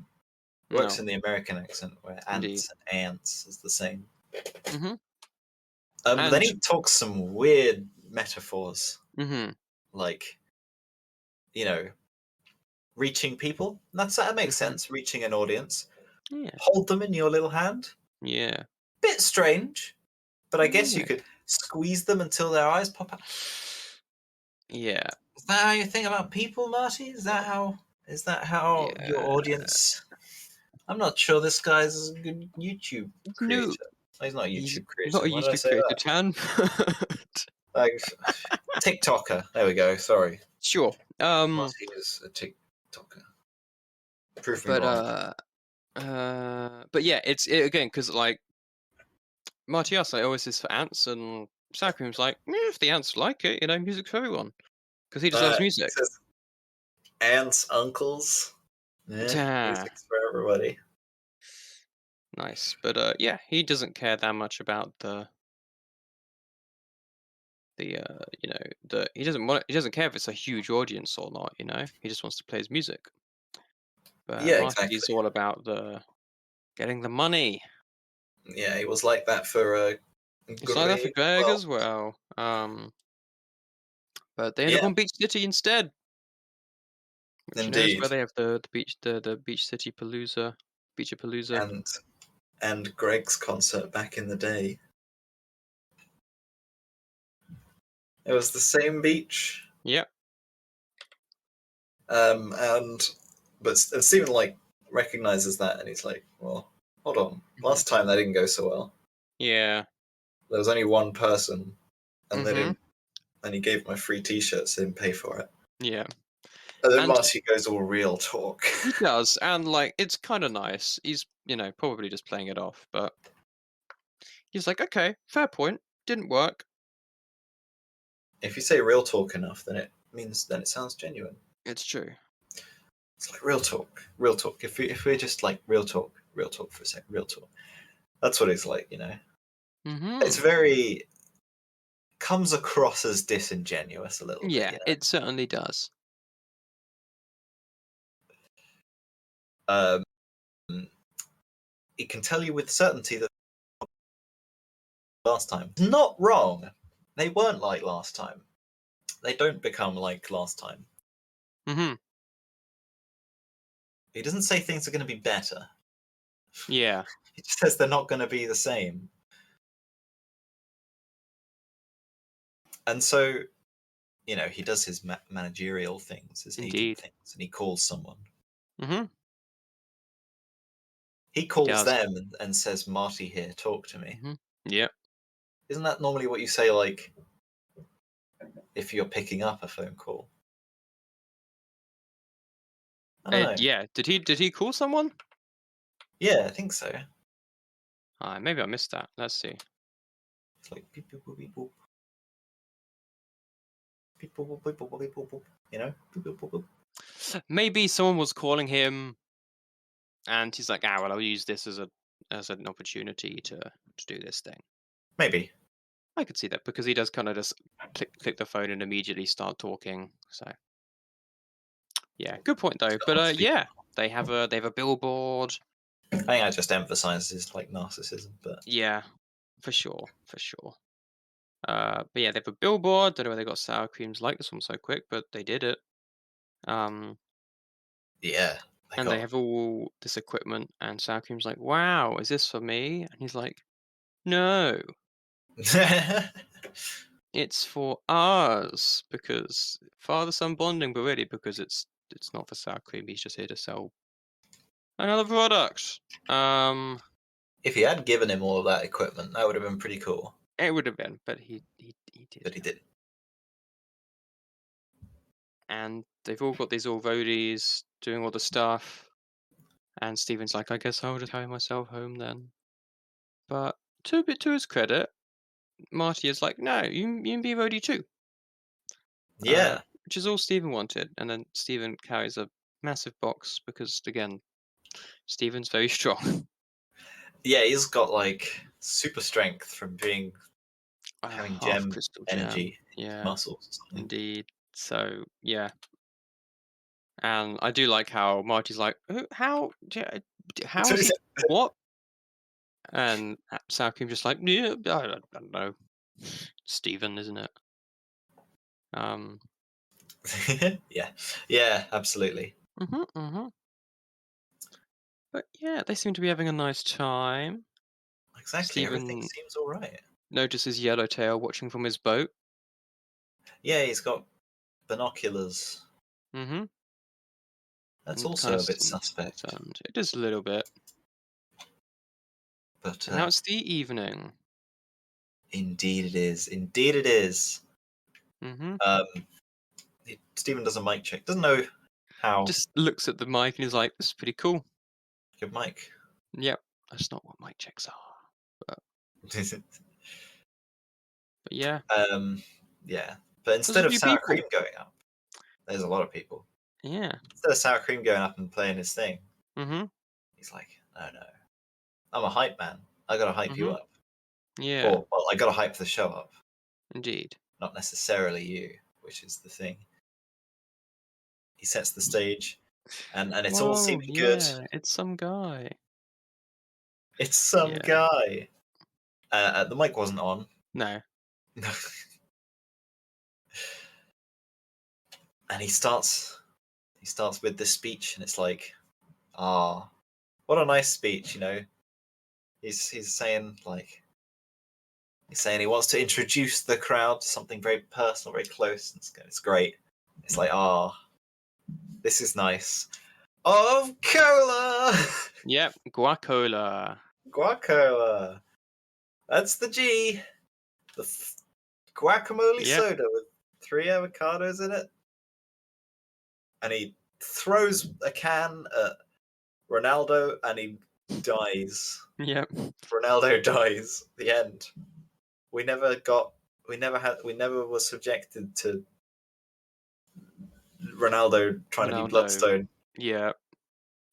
It works in the American accent, where ants and ants is the same. But then he talks some weird metaphors, like, reaching people. That makes sense. Reaching an audience. Yeah. Hold them in your little hand. Yeah. Bit strange, but I guess you could squeeze them until their eyes pop out. Yeah. Is that how you think about people, Marty? Is that how your audience? I'm not sure this guy's a good YouTube creator. He's not a YouTube creator. Not a Why did I YouTube say creator, that? Tan. Like, TikToker. There we go. Sorry. Sure. Marty is a TikToker. Prove me wrong. But yeah, it's again because like Marty asks, like, "Oh, is this for ants?" And Sour Cream's like, "If the ants like it, music's for everyone." Because he just loves music. Says, aunts, uncles. Yeah, music's for everybody. Nice, but yeah, he doesn't care that much about he doesn't care if it's a huge audience or not. He just wants to play his music. But Yeah, Marty's exactly. all about getting the money. Yeah, he was like that for It's like that for Greg as well. But they end up on Beach City instead. Which is where they have the beach city palooza, and Greg's concert back in the day. It was the same beach. Yep. But Stephen like recognizes that, and he's like, "Well, hold on. Last time that didn't go so well. Yeah. There was only one person, and they didn't. And he gave my free T-shirt, so didn't pay for it. Yeah. And then Marty goes all real talk. He does, and like it's kind of nice. He's probably just playing it off, but he's like, okay, fair point. Didn't work. If you say real talk enough, then it sounds genuine. It's true. It's like real talk. If we're just like real talk for a second, real talk. That's what it's like, It's very comes across as disingenuous a little bit. Yeah, it certainly does. It can tell you with certainty that last time. Not wrong. They weren't like last time. They don't become like last time. He doesn't say things are going to be better. Yeah. He just says they're not going to be the same. And so, he does his managerial things, his agent things, and he calls someone. He calls them and says, "Marty here, talk to me." Yeah. Isn't that normally what you say, like, if you're picking up a phone call? I don't know. Yeah. Did he call someone? Yeah, I think so. Maybe I missed that. Let's see. It's like beep boop boop beep boop. Beep boop boop beep boop beep boop boop. Beep boop boop boop. Maybe someone was calling him, and he's like, well, I'll use this as an opportunity to do this thing. Maybe. I could see that because he does kind of just click the phone and immediately start talking. So, yeah, good point though. But yeah, they have a billboard. I think that just emphasizes like narcissism, but yeah, for sure. But yeah, they have a billboard. Don't know where they got sour creams like this one so quick, but they did it. Yeah. And they have all this equipment, and sour cream's like, "Wow, is this for me?" And he's like, "No, it's for us because father-son bonding, but really because it's not for sour cream. He's just here to sell another product." If you had given him all of that equipment, that would have been pretty cool. It would have been, but he did. But he didn't. And they've all got these all roadies doing all the stuff. And Steven's like, "I guess I'll just carry myself home then." But to his credit, Marty is like, "No, you can be a roadie too." Yeah. Which is all Steven wanted. And then Steven carries a massive box because, again, Steven's very strong. Yeah, he's got like super strength from having Half gem crystal energy gem. in his Yeah, muscles or something. indeed. So, yeah. And I do like how Marty's like, how is he, what? And Sour Cream just like, yeah, I don't know. Steven, isn't it? Yeah, absolutely. But yeah, they seem to be having a nice time. Exactly, everything Steven seems all right. notices Yellowtail watching from his boat. Yeah, he's got binoculars. Mm-hmm. That's And also a bit suspect. It is a little bit. But And now it's the evening. Indeed it is. Indeed it is. Mm-hmm. Steven does a mic check. Doesn't know how. Just looks at the mic and he's like, "This is pretty cool." Good mic. Yep, that's not what mic checks are. But yeah. Yeah. But There's a instead of few sour people. cream going up, there's a lot of people. Yeah. Instead of sour cream going up and playing his thing, Mm-hmm. he's like, no. I'm a hype man. I gotta hype you up. Yeah. Or, well, I gotta hype the show up. Indeed. Not necessarily you, which is the thing. He sets the stage, and it's all seeming good. It's some guy. It's some guy. The mic wasn't on. No. And he starts with this speech, and it's like, what a nice speech, you know. He's saying he wants to introduce the crowd to something very personal, very close. And it's great. It's like, this is nice. Of cola. Yep, guacola. Guacola. That's the G. The guacamole soda with 3 avocados in it. And he throws a can at Ronaldo and he dies. Yep. Ronaldo dies. The end. We never were subjected to Ronaldo trying to be Bloodstone. Yeah.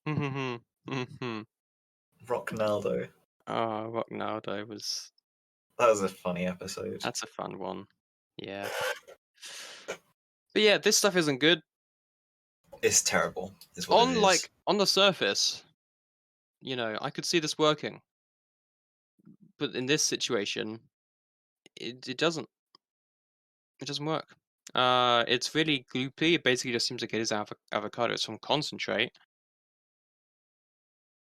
Mm-hmm. Rocknaldo. Oh, Rocknaldo was... That was a funny episode. That's a fun one. Yeah. But yeah, this stuff isn't good. It's terrible. Is what it is. On the surface, you know, I could see this working. But in this situation, it doesn't. It doesn't work. It's really gloopy. It basically just seems like it is avocado. It's from concentrate.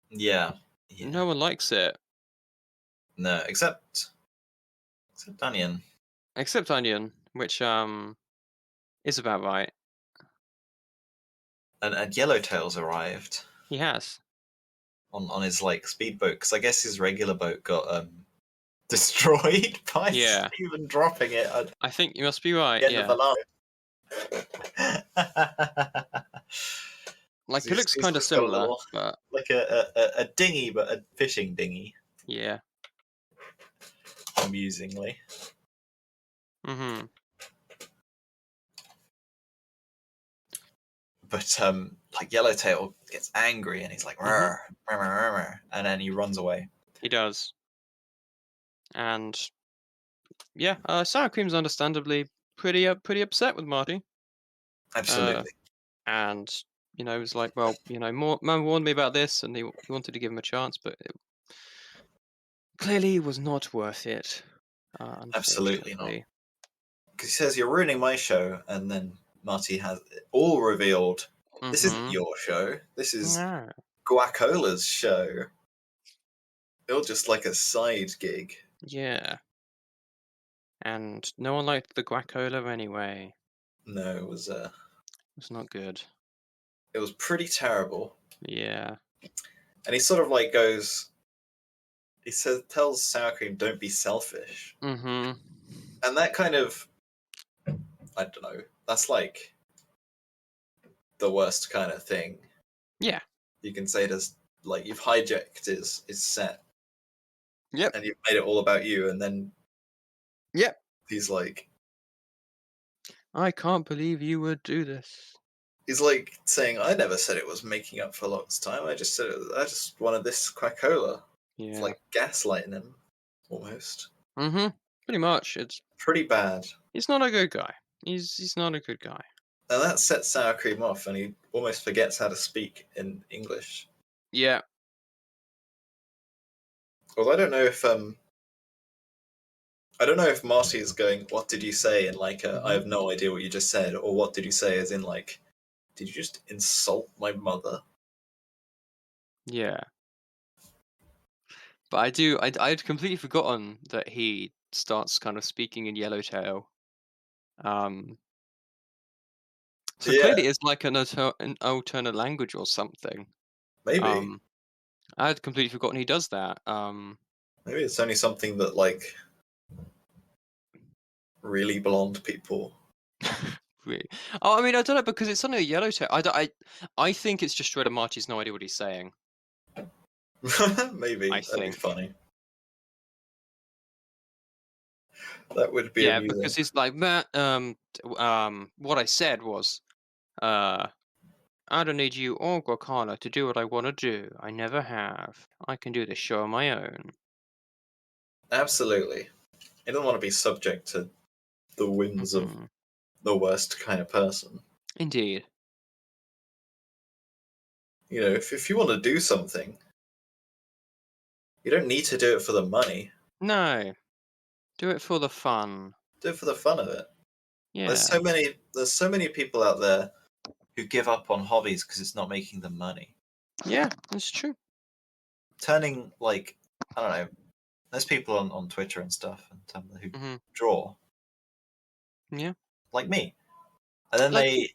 Yeah. No one likes it. No, except Onion. Except Onion, which is about right. And Yellowtail's arrived. He has. On his speedboat, because I guess his regular boat got destroyed by Steven dropping it. I think you must be right. End of the line. It looks kind of similar, but like a dinghy, but a fishing dinghy. Yeah. Amusingly. Mm-hmm. But Yellowtail gets angry and he's like, "Rrr, rrr, rrr, rrr," and then he runs away. He does. And yeah, Sour Cream's understandably pretty upset with Marty. Absolutely. And you know, it was like, well, you know, man warned me about this, and he wanted to give him a chance, but it clearly was not worth it. Absolutely not. unfortunately. Because he says, "You're ruining my show," and then Marty has it all revealed. This isn't Mm-hmm. your show. This is No. Guacola's show. It was just like a side gig. Yeah. And no one liked the guacola anyway. No, it was It's not good. it was pretty terrible. Yeah. And he sort of like goes, he says, tells Sour Cream, "Don't be selfish," Mm-hmm. and that kind of, I don't know, that's like the worst kind of thing Yeah. you can say to, like, you've hijacked his set Yep. and you've made it all about you, and then Yep. he's like, I can't believe you would do this. he's like saying, "I never said it was making up for lost time. I just said I just wanted this Quackola." It's Yeah. like gaslighting him, almost. Mm-hmm. Pretty much. Pretty bad. He's not a good guy. He's not a good guy. And that sets Sour Cream off, and he almost forgets how to speak in English. Yeah. Although I don't know if Marty is going, "What did you say?" and like, "I have no idea what you just said," or "What did you say?" as in like, "Did you just insult my mother?" Yeah. But I'd completely forgotten that he starts kind of speaking in Yellowtail. Um, so Yeah, clearly it's like an alternate language or something. maybe. Um, I had completely forgotten he does that. Maybe it's only something that like really blonde people. Really. Oh, I mean, I don't know because it's only a Yellowtail. I think it's just Shredder Marty's no idea what he's saying. Maybe I that'd be think. funny. That would be Yeah, amusing. because he's like, Matt, what I said was, uh, I don't need you or Guacala to do what I want to do. I never have. I can do this show on my own. Absolutely. You don't want to be subject to the whims of Hmm. the worst kind of person. Indeed. You know, if you want to do something, you don't need to do it for the money. No. Do it for the fun. Do it for the fun of it. Yeah. There's so many people out there who give up on hobbies because it's not making them money. Yeah, that's true. Turning like, I don't know, there's people on Twitter and stuff and who Hmm. draw Yeah. like me, and then Like you.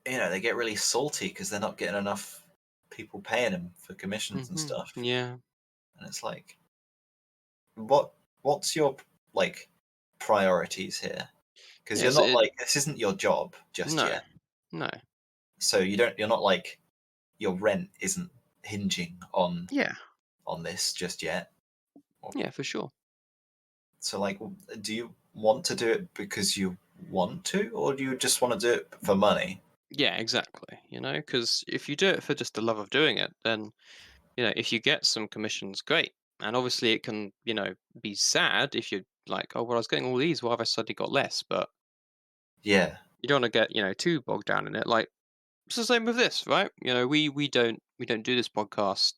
they get really salty because they're not getting enough people paying them for commissions and Hmm. stuff, Yeah. and it's like, what's your like priorities here? Because Yeah. you're not like, this isn't your job just No. yet, No. so you're not like, your rent isn't hinging Yeah. on this just yet. Yeah, for sure. So like, do you want to do it because you want to, or do you just want to do it for money? Yeah, exactly. Because if you do it for just the love of doing it, then, if you get some commissions, great. And obviously it can, be sad if you're like, oh, well, I was getting all these, why have I suddenly got less? But Yeah, you don't want to get, too bogged down in it. Like, it's the same with this, right? We don't do this podcast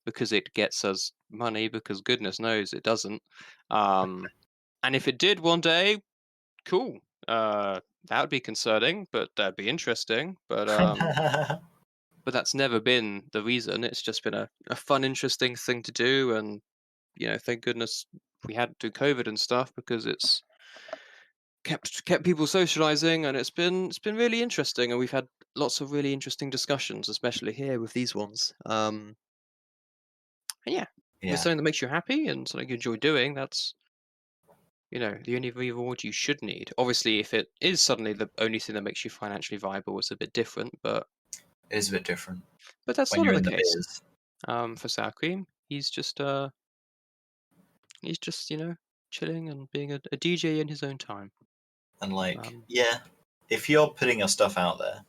because it gets us money, because goodness knows it doesn't. Um, and if it did one day, cool. That would be concerning, but that'd be interesting. But that's never been the reason. It's just been a fun, interesting thing to do, and thank goodness we had to do COVID and stuff because it's kept people socializing, and it's been really interesting, and we've had lots of really interesting discussions, especially here with these ones. And yeah, if it's yeah, something that makes you happy and something you enjoy doing, that's the only reward you should need. Obviously, if it is suddenly the only thing that makes you financially viable, it's a bit different, but it is a bit different that's when not you're the in the case. biz For Sour Cream, he's just chilling and being a DJ in his own time. and like, Um, yeah, if you're putting your stuff out there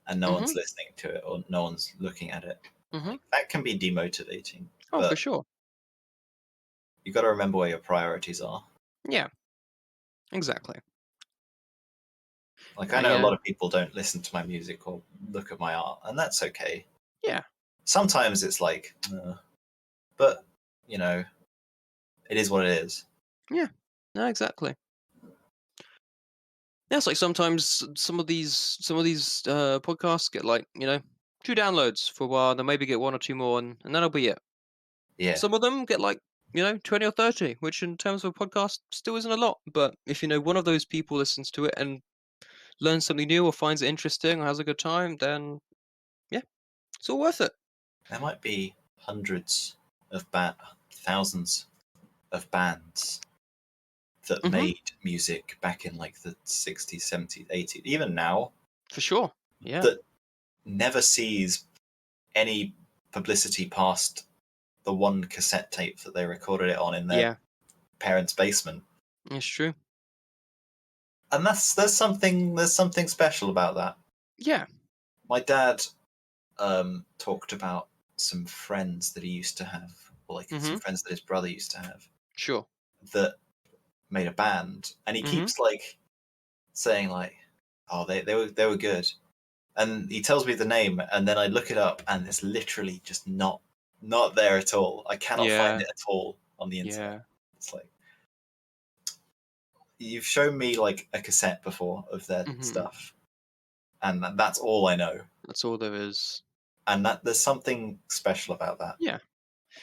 and no hmm one's listening to it or no one's looking at it, hmm like, that can be demotivating. Oh, for But sure. you got to remember where your priorities are. Yeah, exactly. Like, I know a Yeah, lot of people don't listen to my music or look at my art, and that's okay. yeah, Sometimes it's like, but you know, it is what it is. Yeah, no, exactly. Yeah, it's like sometimes some of these podcasts get like 2 downloads for a while, then maybe get 1 or 2 more, and that'll be it. Yeah, Some of them get like 20 or 30, which in terms of a podcast still isn't a lot. But if one of those people listens to it and learns something new or finds it interesting or has a good time, then yeah, it's all worth it. there might be hundreds of thousands of bands that made music back in like the 60s, 70s, 80s, even now. For sure. Yeah. That never sees any publicity past the one cassette tape that they recorded it on in their parents' basement. It's true. And there's something special about that. Yeah. My dad talked about some friends that he used to have, or like some friends that his brother used to have. Sure. That made a band, and he keeps like saying like, "Oh, they were good," and he tells me the name, and then I look it up, and it's literally just not there at all. I cannot find it at all on the internet. Yeah. It's like, you've shown me like a cassette before of their stuff, and that's all I know. That's all there is. And there's something special about that. Yeah.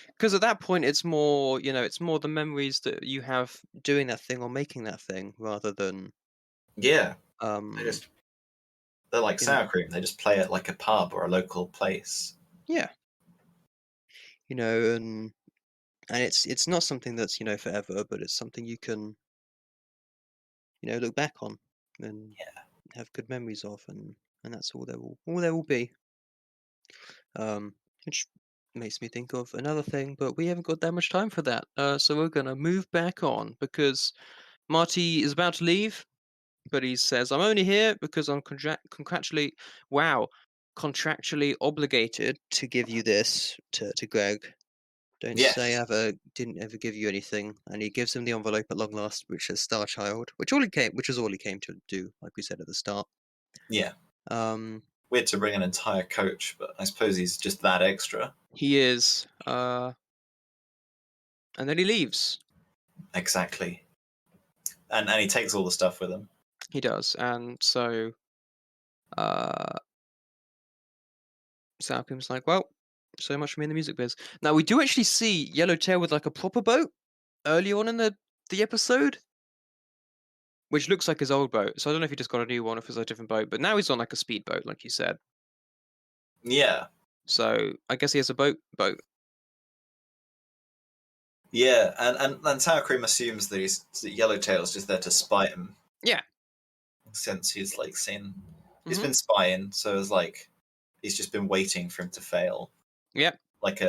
Because at that point, it's more, it's more the memories that you have doing that thing or making that thing rather than. Yeah. They're like sour cream. They just play at like a pub or a local place. Yeah. And it's not something that's forever, but it's something you can look back on and have good memories of, and that's all there will be. Which makes me think of another thing, but we haven't got that much time for that. So we're gonna move back on because Marty is about to leave, but he says, "I'm only here because I'm contractually obligated to give you this to Greg. Don't say I didn't ever give you anything." And he gives him the envelope at long last, which says Star Child, which is all he came to do, like we said at the start. Yeah. Weird to bring an entire coach, but I suppose he's just that extra. He is. And then he leaves. Exactly. And he takes all the stuff with him. He does, and so Sour Cream's like, well, so much for me in the music biz. Now we do actually see Yellowtail with like a proper boat early on in the episode, which looks like his old boat. So I don't know if he just got a new one or if it's a different boat, but now he's on like a speedboat, like you said. Yeah. So I guess he has a boat. Yeah, and Sour Cream assumes that Yellowtail's just there to spite him. Yeah. Since he's like he's been spying, so it's like he's just been waiting for him to fail. Yep. Like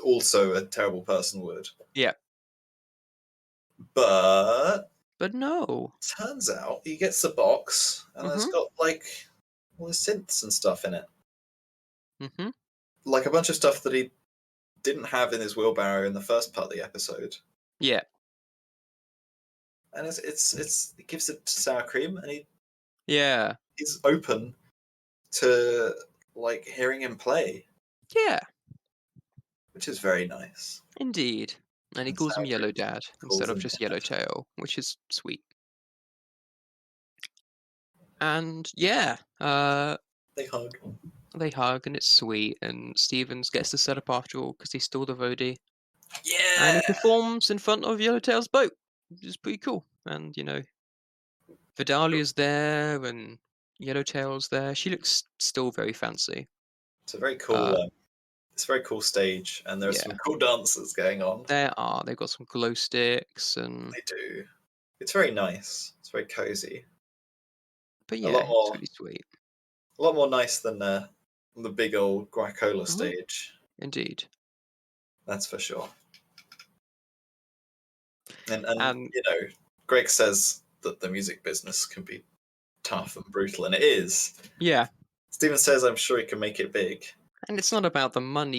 also a terrible person would. Yeah. But no. Turns out he gets the box and it's got like all the synths and stuff in it. Like a bunch of stuff that he didn't have in his wheelbarrow in the first part of the episode. Yeah. And it gives it to Sour Cream, and he's open to like hearing him play. Yeah. Which is very nice. Indeed. And he calls him Yellow Dad instead of just Yellowtail, which is sweet. And they hug. They hug, and it's sweet. And Stevens gets to set up after all because he's still the roadie. Yeah. And he performs in front of Yellowtail's boat, which is pretty cool. And Vidalia's there, and Yellowtail's there. She looks still very fancy. It's a very cool. It's a very cool stage, and there are some cool dances going on. There are. They've got some glow sticks, and they do. It's very nice. It's very cozy. But yeah, it's really sweet. A lot more nice than the big old Guacola stage. Indeed. That's for sure. And Greg says that the music business can be tough and brutal, and it is. Yeah. Steven says, I'm sure he can make it big. And it's not about the money.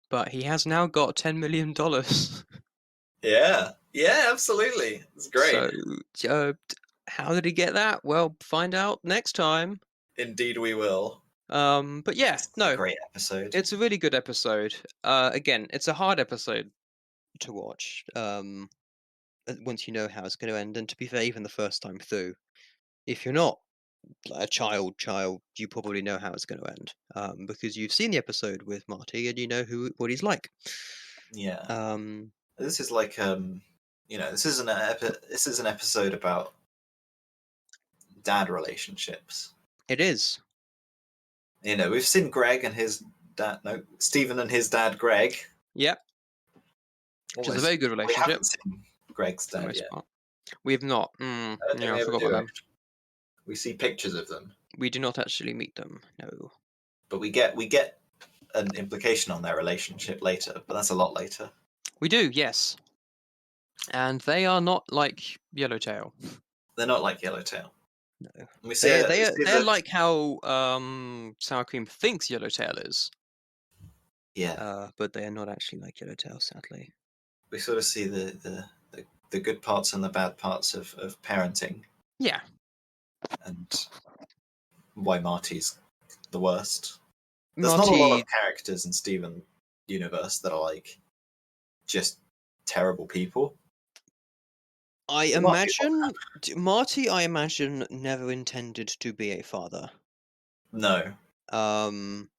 But he has now got $10 million. Yeah, absolutely. It's great. So, how did he get that? Well, find out next time. Indeed we will. But yeah, It's no, a great episode. it's a really good episode. Again, it's a hard episode to watch. Once you know how it's going to end, and to be fair, even the first time through, if you're not a child, you probably know how it's going to end, because you've seen the episode with Marty and you know what he's like. Yeah. Um, This is like this is an episode about dad relationships. it is. We've seen Greg and his dad. No, Stephen and his dad, Greg. Yep. Which is a very good relationship. We haven't seen Greg's dad yet. We have not. I don't think we forgot about them. We see pictures of them. We do not actually meet them. No. But we get an implication on their relationship later, but that's a lot later. We do, yes. And they are not like Yellowtail. They're not like Yellowtail. No. They're like how Sour Cream thinks Yellowtail is. Yeah. But they are not actually like Yellowtail, sadly. We sort of see the good parts and the bad parts of parenting. Yeah. And why Marty's the worst. There's not a lot of characters in Steven universe that are like just terrible people. I imagine Marty, never intended to be a father. No. And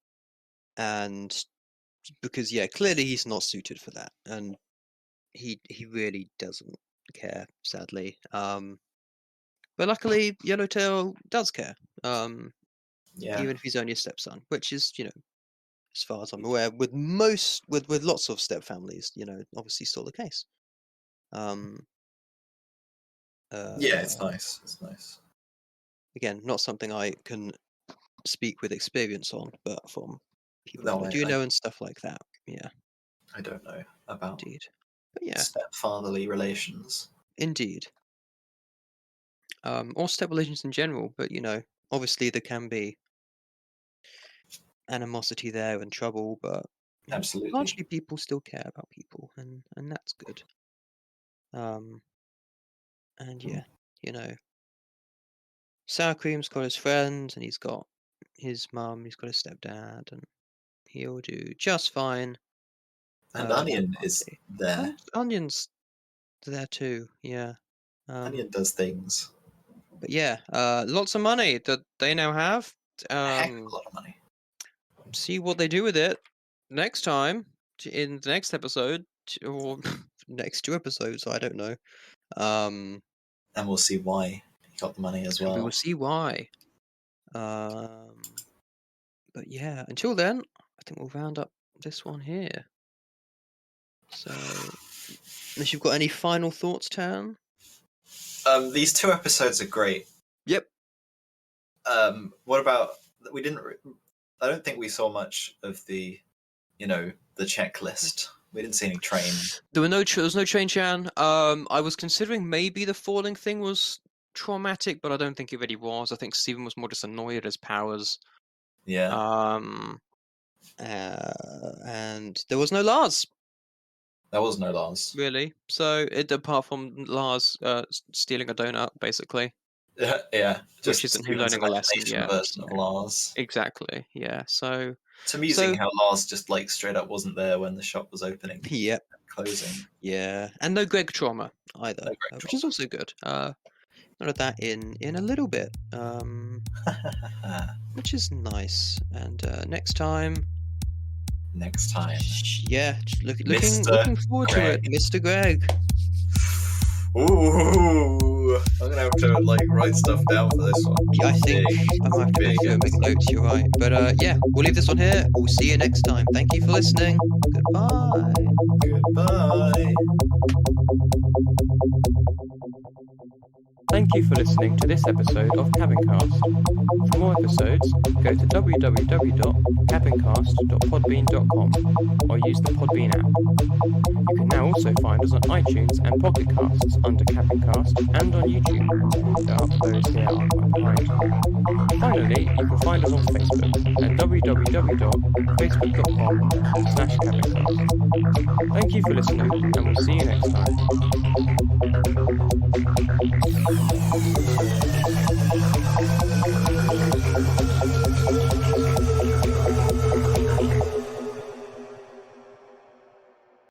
because clearly he's not suited for that, and he really doesn't care, sadly. But luckily Yellowtail does care. Even if he's only a stepson, which is, as far as I'm aware, with lots of step families, obviously still the case. It's nice. It's nice. Again, not something I can speak with experience on, but from people No, that I do know and stuff like that. Yeah. I don't know about but stepfatherly relations. Indeed. Or step relations in general, but obviously there can be animosity there and trouble, but absolutely, largely people still care about people, and that's good. And Sour Cream's got his friends, and he's got his mum, he's got his stepdad, and he'll do just fine. And Onion is there. And Onion's there too, yeah. Onion does things. But lots of money that they now have. A heck of a lot of money. See what they do with it next time in the next episode, or next 2 episodes, I don't know. And we'll see why he got the money as well. We will see why. But until then, I think we'll round up this one here. So, unless you've got any final thoughts, Tan? These 2 episodes are great. Yep. What about I don't think we saw much of the checklist. We didn't see any train. There was no train, Chan. I was considering maybe the falling thing was traumatic, but I don't think it really was. I think Steven was more just annoyed at his powers. Yeah. And there was no Lars. There was no Lars. Really? So, apart from Lars stealing a donut, basically. Yeah. Which isn't him learning a lesson yet. Version of Lars. Exactly, yeah. So it's amusing how Lars just straight up wasn't there when the shop was opening. Yep. Closing. Yeah. And no Greg trauma either. Which is also good. None of that in a little bit. Which is nice. And next time. Yeah, looking forward to it. Mr. Greg. Ooh, I'm gonna have to write stuff down for this one. Yeah, I think I might have to go make notes. You're right, but we'll leave this one here. We'll see you next time. Thank you for listening. Goodbye. Goodbye. Thank you for listening to this episode of Cabincast. For more episodes, go to www.cabincast.podbean.com or use the Podbean app. You can now also find us on iTunes and Pocket Casts under Cabincast and on YouTube. The uploads here are quite behind. Finally, you can find us on Facebook at www.facebook.com/Cabincast. Thank you for listening, and we'll see you next time.